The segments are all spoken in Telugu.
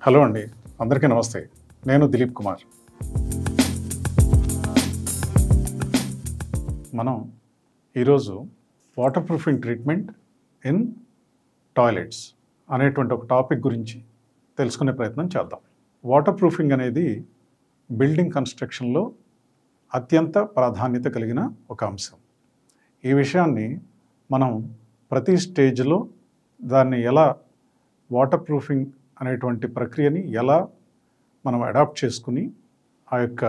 హలో అండి, అందరికీ నమస్తే. నేను దిలీప్ కుమార్. మనం ఈరోజు water proofing treatment in toilets అనేటువంటి ఒక టాపిక్ గురించి తెలుసుకునే ప్రయత్నం చేద్దాం. వాటర్ ప్రూఫింగ్ అనేది బిల్డింగ్ కన్స్ట్రక్షన్లో అత్యంత ప్రాధాన్యత కలిగిన ఒక అంశం. ఈ విషయాన్ని మనం ప్రతి స్టేజ్లో దాన్ని ఎలా వాటర్ ప్రూఫింగ్ అనేటువంటి ప్రక్రియని ఎలా మనం అడాప్ట్ చేసుకుని ఆ యొక్క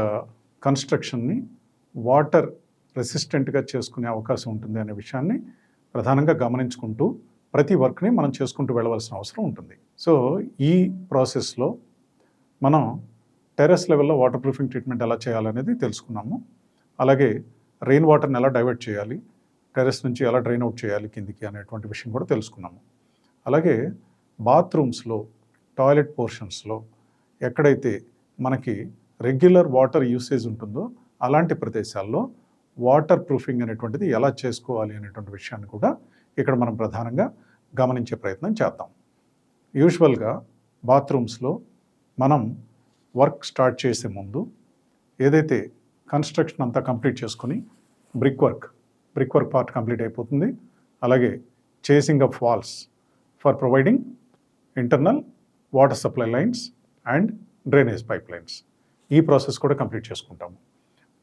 కన్స్ట్రక్షన్ని వాటర్ రెసిస్టెంట్గా చేసుకునే అవకాశం ఉంటుంది అనే విషయాన్ని ప్రధానంగా గమనించుకుంటూ ప్రతి వర్క్ని మనం చేసుకుంటూ వెళ్ళవలసిన అవసరం ఉంటుంది. సో ఈ ప్రాసెస్లో మనం టెర్రస్ లెవెల్లో వాటర్ ప్రూఫింగ్ ట్రీట్మెంట్ ఎలా చేయాలనేది తెలుసుకున్నాము. అలాగే రెయిన్ వాటర్ని ఎలా డైవర్ట్ చేయాలి, టెర్రస్ నుంచి ఎలా డ్రైన్ అవుట్ చేయాలి కిందికి అనేటువంటి విషయం కూడా తెలుసుకున్నాము. అలాగే బాత్రూమ్స్లో, టాయిలెట్ పోర్షన్స్లో ఎక్కడైతే మనకి రెగ్యులర్ వాటర్ యూసేజ్ ఉంటుందో అలాంటి ప్రదేశాల్లో వాటర్ ప్రూఫింగ్ అనేటువంటిది ఎలా చేసుకోవాలి అనేటువంటి విషయాన్ని కూడా ఇక్కడ మనం ప్రధానంగా గమనించే ప్రయత్నం చేద్దాం. యూజువల్గా బాత్రూమ్స్లో మనం వర్క్ స్టార్ట్ చేసే ముందు ఏదైతే కన్స్ట్రక్షన్ అంతా కంప్లీట్ చేసుకుని బ్రిక్ వర్క్ పార్ట్ కంప్లీట్ అయిపోతుంది. అలాగే chasing of walls for providing internal water supply lines and drainage pipe lines, ఈ ప్రాసెస్ కూడా కంప్లీట్ చేసుకుంటాము.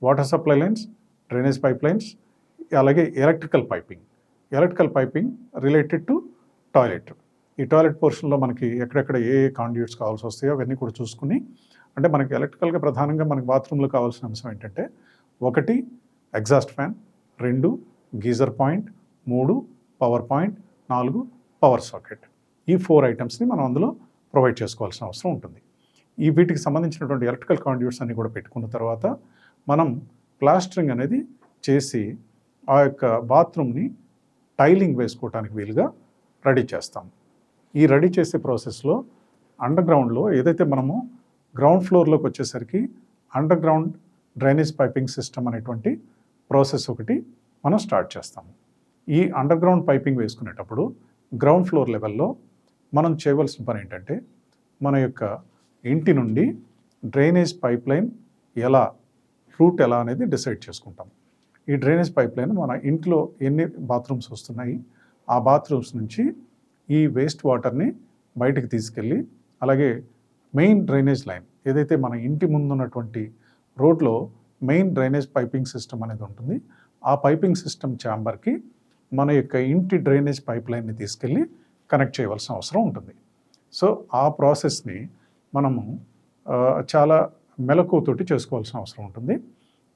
Water supply lines, drainage pipe lines, అలాగే electrical piping related to toilet. ఈ టాయిలెట్ పోర్షన్లో మనకి ఎక్కడెక్కడ ఏ కాండ్యూట్స్ కావాల్సి వస్తాయో అవన్నీ కూడా చూసుకుని, అంటే మనకి ఎలక్ట్రికల్గా ప్రధానంగా మనకి బాత్రూంలో కావాల్సిన అంశం ఏంటంటే 1 exhaust fan, 2 geyser point, 3 power point, 4 power socket. ఈ 4 ఐటమ్స్ని మనం అందులో ప్రొవైడ్ చేసుకోవాల్సిన అవసరం ఉంటుంది. ఈ వీటికి సంబంధించినటువంటి ఎలక్ట్రికల్ కాండ్యూట్స్ అన్ని కూడా పెట్టుకున్న తర్వాత మనం ప్లాస్టరింగ్ అనేది చేసి ఆ యొక్క బాత్రూమ్ని టైలింగ్ వేసుకోవడానికి వీలుగా రెడీ చేస్తాం. ఈ రెడీ చేసే ప్రాసెస్లో అండర్ గ్రౌండ్లో ఏదైతే మనము గ్రౌండ్ ఫ్లోర్లోకి వచ్చేసరికి under ground drainage piping system అనేటువంటి ప్రాసెస్ ఒకటి మనం స్టార్ట్ చేస్తాము. ఈ అండర్ గ్రౌండ్ పైపింగ్ వేసుకునేటప్పుడు గ్రౌండ్ ఫ్లోర్ లెవెల్లో మనం చేయవలసిన పని ఏంటంటే మన యొక్క ఇంటి నుండి డ్రైనేజ్ పైప్ లైన్ రూట్ ఎలా అనేది డిసైడ్ చేసుకుంటాం. ఈ డ్రైనేజ్ పైప్ లైన్ మన ఇంట్లో ఎన్ని బాత్రూమ్స్ వస్తున్నాయి, ఆ బాత్రూమ్స్ నుంచి ఈ వేస్ట్ వాటర్ని బయటకు తీసుకెళ్ళి, అలాగే మెయిన్ డ్రైనేజ్ లైన్ ఏదైతే మన ఇంటి ముందున్నటువంటి రోడ్లో మెయిన్ డ్రైనేజ్ పైపింగ్ సిస్టమ్ అనేది ఉంటుంది, ఆ పైపింగ్ సిస్టమ్ ఛాంబర్కి మన యొక్క ఇంటి డ్రైనేజ్ పైప్ లైన్ని తీసుకెళ్ళి కనెక్ట్ చేయవలసిన అవసరం ఉంటుంది. సో ఆ ప్రాసెస్ని మనము చాలా మెలకువతోటి చేసుకోవాల్సిన అవసరం ఉంటుంది.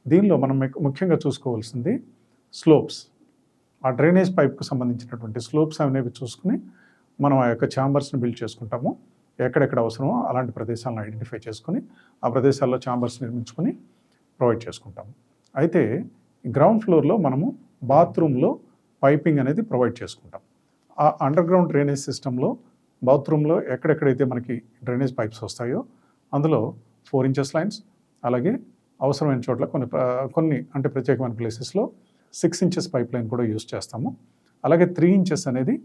దీనిలో మనం ముఖ్యంగా చూసుకోవాల్సింది స్లోప్స్. ఆ డ్రైనేజ్ పైప్కు సంబంధించినటువంటి స్లోప్స్ అనేవి చూసుకుని మనం ఆ యొక్క ఛాంబర్స్ని బిల్డ్ చేసుకుంటాము. ఎక్కడెక్కడ అవసరమో అలాంటి ప్రదేశాలను ఐడెంటిఫై చేసుకుని ఆ ప్రదేశాల్లో ఛాంబర్స్ నిర్మించుకొని ప్రొవైడ్ చేసుకుంటాము. అయితే గ్రౌండ్ ఫ్లోర్లో మనము బాత్రూంలో పైపింగ్ అనేది ప్రొవైడ్ చేసుకుంటాం. ఆ అండర్ గ్రౌండ్ డ్రైనేజ్ సిస్టంలో బాత్రూంలో ఎక్కడెక్కడైతే మనకి డ్రైనేజ్ పైప్స్ వస్తాయో అందులో 4 ఇంచెస్ లైన్స్, అలాగే అవసరమైన చోట్ల కొన్ని అంటే ప్రత్యేకమైన ప్లేసెస్లో 6 ఇంచెస్ పైప్ లైన్ కూడా యూజ్ చేస్తాము. అలాగే 3 ఇంచెస్ అనేది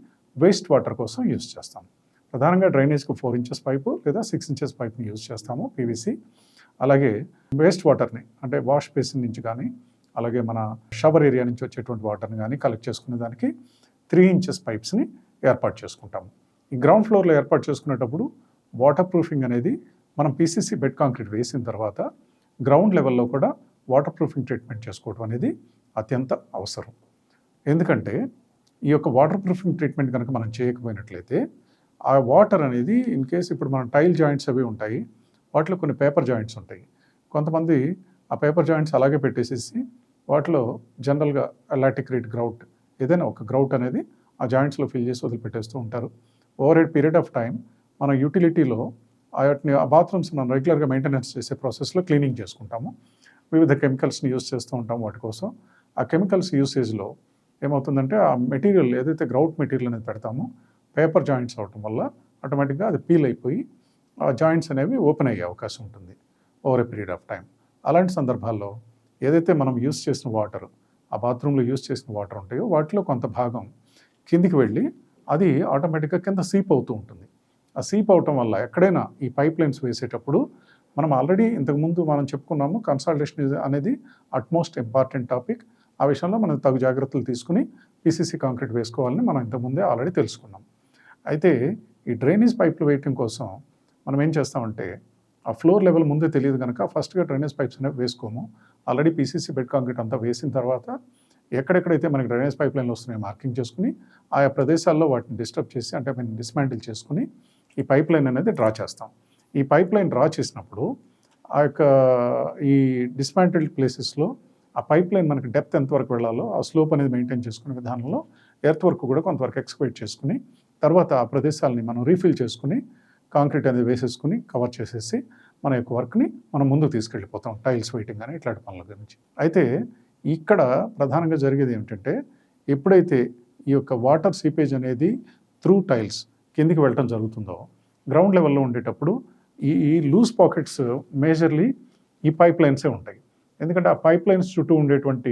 వేస్ట్ వాటర్ కోసం యూజ్ చేస్తాము. ప్రధానంగా డ్రైనేజ్కి 4 ఇంచెస్ పైపు లేదా 6 ఇంచెస్ పైప్ని యూజ్ చేస్తాము, పీవీసీ. అలాగే వేస్ట్ వాటర్ని అంటే వాష్ బేసిన్ నుంచి కానీ అలాగే మన షవర్ ఏరియా నుంచి వచ్చేటువంటి వాటర్ని కానీ కలెక్ట్ చేసుకునే దానికి 3 ఇంచెస్ పైప్స్ని ఏర్పాటు చేసుకుంటాము. ఈ గ్రౌండ్ ఫ్లోర్లో ఏర్పాటు చేసుకునేటప్పుడు వాటర్ ప్రూఫింగ్ అనేది మనం పీసీసీ బెడ్ కాంక్రీట్ వేసిన తర్వాత గ్రౌండ్ లెవెల్లో కూడా వాటర్ ప్రూఫింగ్ ట్రీట్మెంట్ చేసుకోవడం అనేది అత్యంత అవసరం. ఎందుకంటే ఈ యొక్క వాటర్ ప్రూఫింగ్ ట్రీట్మెంట్ కనుక మనం చేయకపోయినట్లయితే ఆ వాటర్ అనేది ఇన్ కేస్ ఇప్పుడు మన టైల్ జాయింట్స్ అవి ఉంటాయి, వాటిలో కొన్ని పేపర్ జాయింట్స్ ఉంటాయి. కొంతమంది ఆ పేపర్ జాయింట్స్ అలాగే పెట్టేసేసి వాటిలో జనరల్గా లాటిక్రేట్ గ్రౌట్ ఏదైనా ఒక గ్రౌట్ అనేది ఆ జాయింట్స్లో ఫిల్ చేసి వదిలిపెట్టేస్తూ ఉంటారు. Over a period of time మన యూటిలిటీలో ఆ బాత్రూమ్స్ మనం రెగ్యులర్గా మెయింటెనెన్స్ చేసే ప్రాసెస్లో క్లీనింగ్ చేసుకుంటాము. వివిధ కెమికల్స్ని యూజ్ చేస్తూ ఉంటాం వాటి కోసం. ఆ కెమికల్స్ యూసేజ్లో ఏమవుతుందంటే ఆ మెటీరియల్ ఏదైతే గ్రౌట్ మెటీరియల్ అనేది పెడతామో పేపర్ జాయింట్స్ అవటం వల్ల ఆటోమేటిక్గా అది పీల్ అయిపోయి ఆ జాయింట్స్ అనేవి ఓపెన్ అయ్యే అవకాశం ఉంటుంది over a period of time. అలాంటి సందర్భాల్లో ఏదైతే మనం యూజ్ చేసిన వాటర్, ఆ బాత్రూంలో యూజ్ చేసిన వాటర్ ఉంటాయో వాటిలో కొంత భాగం కిందికి వెళ్ళి అది ఆటోమేటిక్గా కింద సీప్ అవుతూ ఉంటుంది. ఆ సీప్ అవటం వల్ల ఎక్కడైనా ఈ పైప్ లైన్స్ వేసేటప్పుడు మనం ఆల్రెడీ ఇంతకుముందు మనం చెప్పుకున్నాము, కన్సాలిడేషన్ అనేది అట్మోస్ట్ ఇంపార్టెంట్ టాపిక్. ఆ విషయంలో మనం తగు జాగ్రత్తలు తీసుకుని పీసీసీ కాంక్రీట్ వేసుకోవాలని మనం ఇంతకుముందే ఆల్రెడీ తెలుసుకున్నాం. అయితే ఈ డ్రైనేజ్ పైపులు వేయటం కోసం మనం ఏం చేస్తామంటే, ఆ ఫ్లోర్ లెవెల్ ముందే తెలియదు కనుక ఫస్ట్గా డ్రైనేజ్ పైప్స్ అనేవి వేసుకోము. ఆల్రెడీ పీసీసీ బెడ్ కాంక్రీట్ అంతా వేసిన తర్వాత ఎక్కడెక్కడైతే మనకి డ్రైనేజ్ పైప్ లైన్లు వస్తున్నాయో మార్కింగ్ చేసుకుని ఆయా ప్రదేశాల్లో వాటిని డిస్టర్బ్ చేసి, అంటే మేము డిస్మాంటిల్ చేసుకుని ఈ పైప్ లైన్ అనేది డ్రా చేస్తాం. ఈ పైప్ లైన్ డ్రా చేసినప్పుడు ఆ యొక్క ఈ డిస్మాంటిల్డ్ ప్లేసెస్లో ఆ పైప్ లైన్ మనకి డెప్త్ ఎంతవరకు వెళ్ళాలో ఆ స్లోప్ అనేది మెయింటైన్ చేసుకునే విధానంలో ఎర్త్ వర్క్ కూడా కొంతవరకు ఎక్స్క్వేట్ చేసుకుని తర్వాత ఆ ప్రదేశాలని మనం రీఫిల్ చేసుకుని కాంక్రీట్ అనేది వేసేసుకుని కవర్ చేసేసి మన యొక్క వర్క్ని మనం ముందుకు తీసుకెళ్ళిపోతాం, టైల్స్ వెయిటింగ్ అని ఇట్లాంటి పనుల గురించి. అయితే ఇక్కడ ప్రధానంగా జరిగేది ఏమిటంటే, ఎప్పుడైతే ఈ యొక్క వాటర్ సీపేజ్ అనేది త్రూ టైల్స్ కిందికి వెళ్ళటం జరుగుతుందో, గ్రౌండ్ లెవెల్లో ఉండేటప్పుడు ఈ లూజ్ పాకెట్స్ మేజర్లీ ఈ పైప్ లైన్సే ఉంటాయి. ఎందుకంటే ఆ పైప్ లైన్స్ చుట్టూ ఉండేటువంటి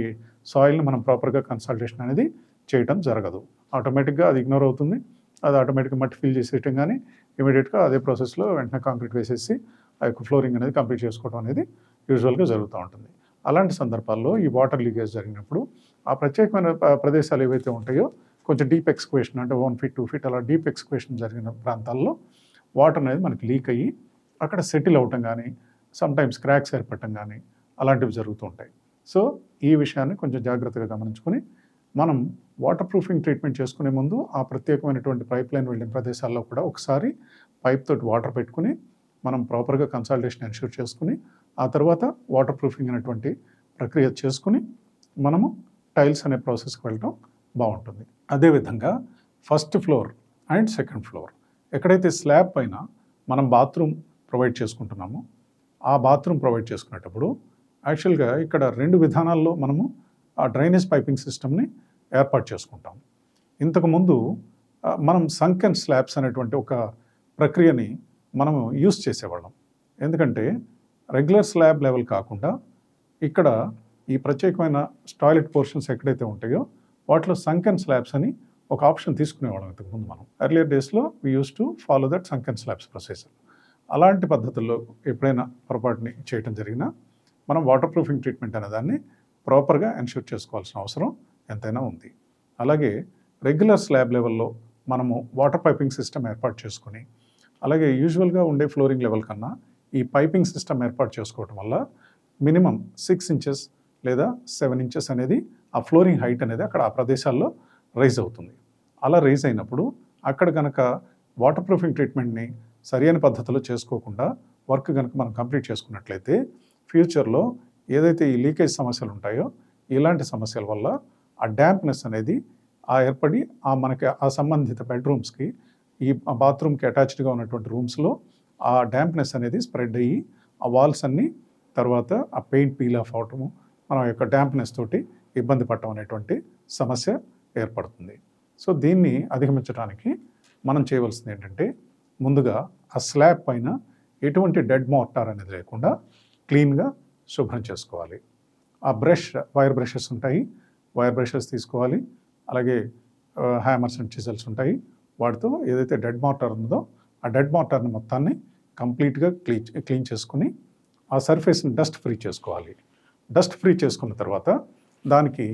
సాయిల్ని మనం ప్రాపర్గా కన్సల్టేషన్ అనేది చేయటం జరగదు. ఆటోమేటిక్గా అది ఇగ్నోర్ అవుతుంది. అది ఆటోమేటిక్గా మట్టి ఫిల్ చేసేయటం కానీ ఇమీడియట్గా అదే ప్రాసెస్లో వెంటనే కాంక్రీట్ వేసేసి ఆ యొక్క ఫ్లోరింగ్ అనేది కంప్లీట్ చేసుకోవడం అనేది యూజువల్గా జరుగుతూ ఉంటుంది. అలాంటి సందర్భాల్లో ఈ వాటర్ లీకేజ్ జరిగినప్పుడు ఆ ప్రత్యేకమైన ప్రదేశాలు ఏవైతే ఉంటాయో కొంచెం డీప్ ఎక్స్క్వేషన్, అంటే 1 feet 2 feet అలా డీప్ ఎక్స్క్వేషన్ జరిగిన ప్రాంతాల్లో వాటర్ అనేది మనకి లీక్ అయ్యి అక్కడ సెటిల్ అవటం కానీ, సమ్టైమ్స్ క్రాక్స్ ఏర్పడటం కానీ అలాంటివి జరుగుతూ ఉంటాయి. సో ఈ విషయాన్ని కొంచెం జాగ్రత్తగా గమనించుకొని మనం వాటర్ ప్రూఫింగ్ ట్రీట్మెంట్ చేసుకునే ముందు ఆ ప్రత్యేకమైనటువంటి పైప్ లైన్ వెళ్ళిన ప్రదేశాల్లో కూడా ఒకసారి పైప్ తోటి వాటర్ పెట్టుకుని మనం ప్రాపర్గా కన్సల్టేషన్ ఎన్ష్యూర్ చేసుకుని ఆ తర్వాత వాటర్ ప్రూఫింగ్ అనేటువంటి ప్రక్రియ చేసుకుని మనము టైల్స్ అనే ప్రాసెస్కి వెళ్ళటం బాగుంటుంది. అదేవిధంగా first floor and second floor ఎక్కడైతే స్లాబ్ పైన మనం బాత్రూమ్ ప్రొవైడ్ చేసుకుంటున్నామో ఆ బాత్రూమ్ ప్రొవైడ్ చేసుకునేటప్పుడు యాక్చువల్గా ఇక్కడ 2 విధానాల్లో మనము ఆ డ్రైనేజ్ పైపింగ్ సిస్టమ్ని ఏర్పాటు చేసుకుంటాం. ఇంతకుముందు మనం సంకెన్ స్లాబ్స్ అనేటువంటి ఒక ప్రక్రియని మనము యూస్ చేసేవాళ్ళం. ఎందుకంటే రెగ్యులర్ స్లాబ్ లెవెల్ కాకుండా ఇక్కడ ఈ ప్రత్యేకమైన టాయిలెట్ పోర్షన్స్ ఎక్కడైతే ఉంటాయో వాటిలో సంకెన్ స్లాబ్స్ అని ఒక ఆప్షన్ తీసుకునేవాళ్ళం ఇంతకుముందు మనం. ఎర్లియర్ డేస్లో we use to follow that సంకెన్ slabs procedure. అలాంటి పద్ధతుల్లో ఎప్పుడైనా పొరపాటుని చేయటం జరిగినా మనం వాటర్ ప్రూఫింగ్ ట్రీట్మెంట్ అనే దాన్ని ప్రాపర్గా ఎన్ష్యూర్ చేసుకోవాల్సిన అవసరం ఎంతైనా ఉంది. అలాగే రెగ్యులర్ స్లాబ్ లెవెల్లో మనము వాటర్ పైపింగ్ సిస్టమ్ ఏర్పాటు చేసుకుని, అలాగే యూజువల్గా ఉండే ఫ్లోరింగ్ లెవెల్ కన్నా ఈ పైపింగ్ సిస్టమ్ ఏర్పాటు చేసుకోవటం వల్ల మినిమం 6 inches లేదా 7 inches అనేది ఆ ఫ్లోరింగ్ హైట్ అనేది అక్కడ ఆ ప్రదేశాల్లో రైజ్ అవుతుంది. అలా రైజ్ అయినప్పుడు అక్కడ కనుక వాటర్ ప్రూఫింగ్ ట్రీట్మెంట్ని సరైన పద్ధతిలో చేసుకోకుండా వర్క్ కనుక మనం కంప్లీట్ చేసుకున్నట్లయితే ఫ్యూచర్లో ఏదైతే ఈ లీకేజ్ సమస్యలు ఉంటాయో ఇలాంటి సమస్యల వల్ల ఆ డ్యాంప్నెస్ అనేది ఏర్పడి మనకి ఆ సంబంధిత బెడ్రూమ్స్కి ఈ బాత్రూమ్కి అటాచ్డ్గా ఉన్నటువంటి రూమ్స్లో ఆ డ్యాంప్నెస్ అనేది స్ప్రెడ్ అయ్యి ఆ వాల్స్ అన్నీ తర్వాత ఆ పెయింట్ పీల్ ఆఫ్ అవటము, మన యొక్క డ్యాంప్నెస్ తోటి ఇబ్బంది పడటం అనేటువంటి సమస్య ఏర్పడుతుంది. సో దీన్ని అధిగమించడానికి మనం చేయవలసింది ఏంటంటే, ముందుగా ఆ స్లాబ్ పైన ఎటువంటి డెడ్ మార్టార్ అనేది లేకుండా క్లీన్గా శుభ్రం చేసుకోవాలి. ఆ వైర్ బ్రషెస్ ఉంటాయి, వైర్ బ్రషెస్ తీసుకోవాలి. అలాగే హ్యామర్స్ అండ్ చిజల్స్ ఉంటాయి. వాటితో ఏదైతే డెడ్ మార్టార్ ఉందో ఆ డెడ్ మార్టార్ని మొత్తాన్ని కంప్లీట్గా క్లీన్ చేసుకుని ఆ సర్ఫేస్ని డస్ట్ ఫ్రీ చేసుకోవాలి. డస్ట్ ఫ్రీ చేసుకున్న తర్వాత దానికి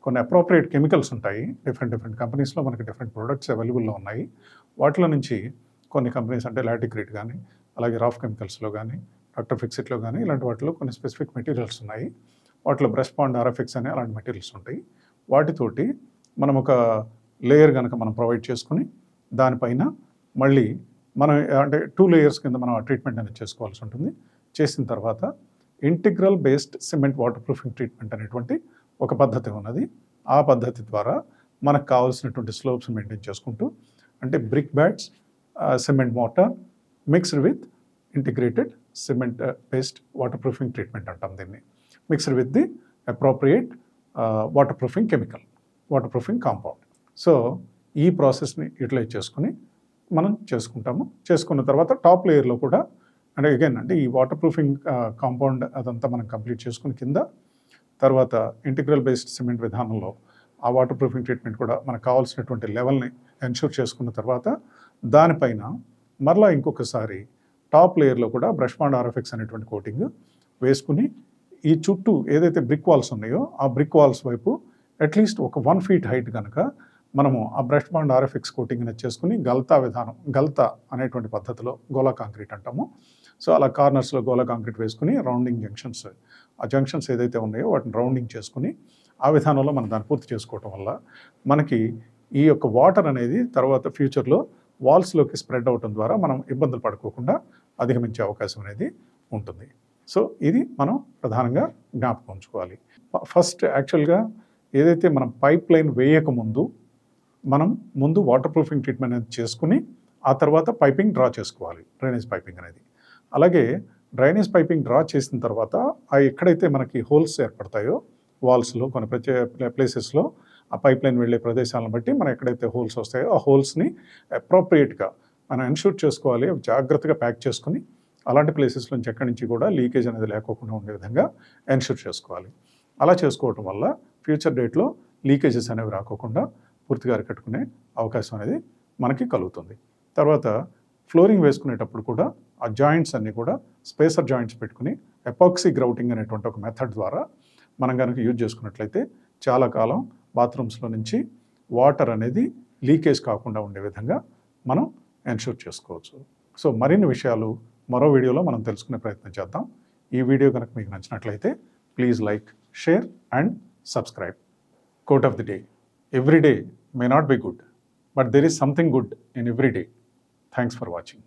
కొన్ని అప్రోప్రియేట్ కెమికల్స్ ఉంటాయి. డిఫరెంట్ కంపెనీస్లో మనకి డిఫరెంట్ ప్రొడక్ట్స్ అవైలబుల్లో ఉన్నాయి. వాటిలో నుంచి కొన్ని కంపెనీస్ అంటే లాటిక్రేట్ కానీ, అలాగే రాఫ్ కెమికల్స్లో కానీ, డాక్టర్ ఫిక్సిట్లో కానీ ఇలాంటి వాటిలో కొన్ని స్పెసిఫిక్ మెటీరియల్స్ ఉన్నాయి. వాటిలో బ్రష్ పాండ్, ఆర్ఎఫ్ఎక్స్ అనే అలాంటి మెటీరియల్స్ ఉంటాయి. వాటితోటి మనం ఒక లేయర్ కనుక మనం ప్రొవైడ్ చేసుకుని దానిపైన మళ్ళీ మనం అంటే 2 layers కింద మనం ఆ ట్రీట్మెంట్ అనేది చేసుకోవాల్సి ఉంటుంది. చేసిన తర్వాత integral based cement water proofing treatment అనేటువంటి ఒక పద్ధతి ఉన్నది. ఆ పద్ధతి ద్వారా మనకు కావాల్సినటువంటి స్లోప్స్ మెయింటైన్ చేసుకుంటూ, అంటే brick bats, cement motor mixed with integrated cement based water proofing treatment అంటాం దీన్ని, mixed with the appropriate water proofing chemical, water proofing compound. So ఈ ప్రాసెస్ని యూటిలైజ్ చేసుకుని మనం చేసుకుంటాము. చేసుకున్న తర్వాత టాప్ లేయర్లో కూడా అంటే అగైన్ అంటే ఈ వాటర్ ప్రూఫింగ్ కాంపౌండ్ అదంతా మనం కంప్లీట్ చేసుకుని కింద తర్వాత ఇంటిగ్రల్ బేస్డ్ సిమెంట్ విధానంలో ఆ వాటర్ ప్రూఫింగ్ ట్రీట్మెంట్ కూడా మనకు కావాల్సినటువంటి లెవెల్ని ఎన్ష్యూర్ చేసుకున్న తర్వాత దానిపైన మరలా ఇంకొకసారి టాప్ లేయర్లో కూడా బ్రష్ బాండ్ ఆర్ఎఫ్ఎక్స్ అనేటువంటి కోటింగ్ వేసుకుని ఈ చుట్టూ ఏదైతే బ్రిక్ వాల్స్ ఉన్నాయో ఆ బ్రిక్ వాల్స్ వైపు అట్లీస్ట్ ఒక 1 feet హైట్ కనుక మనము ఆ బ్రష్ బాండ్ ఆర్ఎఫ్ఎక్స్ కోటింగ్ అనేది చేసుకుని గల్తా అనేటువంటి పద్ధతిలో గోలా కాంక్రీట్ అంటాము. సో అలా కార్నర్స్లో గోలా కాంక్రీట్ వేసుకుని రౌండింగ్ జంక్షన్స్, ఆ జంక్షన్స్ ఏదైతే ఉన్నాయో వాటిని రౌండింగ్ చేసుకుని ఆ విధానంలో మనం దాన్ని పూర్తి చేసుకోవటం వల్ల మనకి ఈ యొక్క వాటర్ అనేది తర్వాత ఫ్యూచర్లో వాల్స్లోకి స్ప్రెడ్ అవటం ద్వారా మనం ఇబ్బందులు పడుకోకుండా అధిగమించే అవకాశం అనేది ఉంటుంది. సో ఇది మనం ప్రధానంగా జ్ఞాపకం ఉంచుకోవాలి. ఫస్ట్ యాక్చువల్గా ఏదైతే మనం పైప్ లైన్ వేయకముందు మనం ముందు వాటర్ ప్రూఫింగ్ ట్రీట్మెంట్ అనేది చేసుకుని ఆ తర్వాత పైపింగ్ డ్రా చేసుకోవాలి, డ్రైనేజ్ పైపింగ్ అనేది. అలాగే డ్రైనేజ్ పైపింగ్ డ్రా చేసిన తర్వాత ఆ ఎక్కడైతే మనకి హోల్స్ ఏర్పడతాయో వాల్స్లో కొన్ని ప్లేసెస్లో ఆ పైప్ లైన్ వెళ్ళే ప్రదేశాలను బట్టి మనం ఎక్కడైతే హోల్స్ వస్తాయో ఆ హోల్స్ని అప్రోప్రియేట్గా మనం ఎన్షూర్ చేసుకోవాలి, జాగ్రత్తగా ప్యాక్ చేసుకుని అలాంటి ప్లేసెస్ నుంచి ఎక్కడి నుంచి కూడా లీకేజ్ అనేది లేకోకుండా ఉండే విధంగా ఎన్షూర్ చేసుకోవాలి. అలా చేసుకోవటం వల్ల ఫ్యూచర్ డేట్లో లీకేజెస్ అనేవి రాకోకుండా పూర్తిగా అరికట్టుకునే అవకాశం అనేది మనకి కలుగుతుంది. తర్వాత ఫ్లోరింగ్ వేసుకునేటప్పుడు కూడా ఆ జాయింట్స్ అన్నీ కూడా స్పేసర్ జాయింట్స్ పెట్టుకుని ఎపాక్సీ గ్రౌటింగ్ అనేటువంటి ఒక మెథడ్ ద్వారా మనం కనుక యూజ్ చేసుకున్నట్లయితే చాలా కాలం బాత్రూమ్స్లో నుంచి వాటర్ అనేది లీకేజ్ కాకుండా ఉండే విధంగా మనం ఎన్షూర్ చేసుకోవచ్చు. సో మరిన్ని విషయాలు మరో వీడియోలో మనం తెలుసుకునే ప్రయత్నం చేద్దాం. ఈ వీడియో కనుక మీకు నచ్చినట్లయితే please like, share and subscribe. Quote of the day: every day may not be good, but there is something good in every day. Thanks for watching.